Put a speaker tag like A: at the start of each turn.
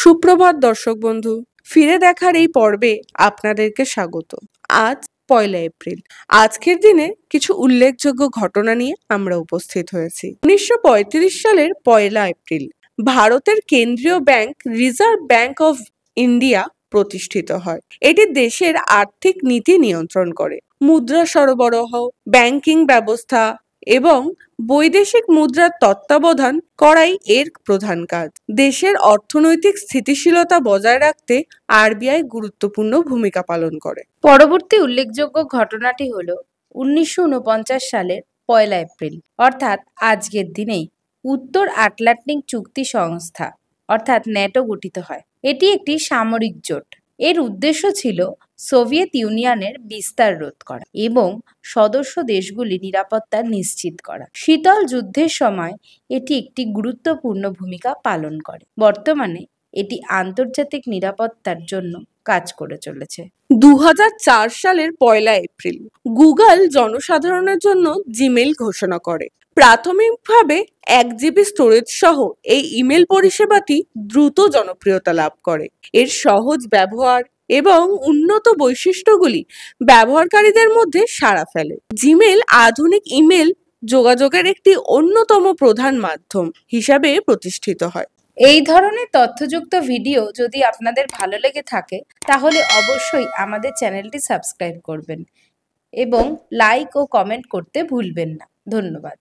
A: সুপ্রভাত দর্শক বন্ধু, ফিরে দেখার এই পর্বে আপনাদেরকে স্বাগত। আজ 1 এপ্রিল। আজকের দিনে কিছু উল্লেখযোগ্য ঘটনা নিয়ে আমরা উপস্থিত হয়েছি। 1935 সালের 1 এপ্রিল ভারতের কেন্দ্রীয় bank reserve bank of India প্রতিষ্ঠিত হয়। এটি দেশের আর্থিক নীতি নিয়ন্ত্রণ করে, মুদ্রা সরবরাহ, ব্যাংকিং ব্যবস্থা এবং বৈদেশিক মুদ্রার তত্ত্বাবধান করাই এর প্রধান কাজ। দেশের অর্থনৈতিক স্থিতিশীলতা বজায় রাখতে আরবিআই গুরুত্বপূর্ণ ভূমিকা পালন করে।
B: পরবর্তী উল্লেখযোগ্য ঘটনাটি হল 1949 সালের 1 এপ্রিল, অর্থাৎ আজকের দিনেই উত্তর আটলান্টিক চুক্তি সংস্থা অর্থাৎ ন্যাটো গঠিত হয়। এটি একটি সামরিক জোট। এর উদ্দেশ্য ছিল সোভিয়েত ইউনিয়নের বিস্তার রোধ করা এবং সদস্য দেশগুলি নিরাপত্তা নিশ্চিত করা। শীতল যুদ্ধের সময় এটি একটি গুরুত্বপূর্ণ ভূমিকা পালন করে। বর্তমানে এটি আন্তর্জাতিক নিরাপত্তার জন্য কাজ করে চলেছে।
A: 2004 সালের 1 এপ্রিল গুগল জনসাধারণের জন্য জিমেইল ঘোষণা করে। প্রাথমিকভাবে 1 জিবি স্টোরেজ সহ এই ইমেল পরিষেবাটি দ্রুত জনপ্রিয়তা লাভ করে। এর সহজ ব্যবহার এবং উন্নত বৈশিষ্ট্যগুলি ব্যবহারকারীদের মধ্যে সাড়া ফেলে। জিমেইল আধুনিক ইমেল যোগাযোগের একটি অন্যতম প্রধান মাধ্যম হিসাবে প্রতিষ্ঠিত হয়।
B: এই ধরনের তথ্যযুক্ত ভিডিও যদি আপনাদের ভালো লেগে থাকে তাহলে অবশ্যই আমাদের চ্যানেলটি সাবস্ক্রাইব করবেন এবং লাইক ও কমেন্ট করতে ভুলবেন না। ধন্যবাদ।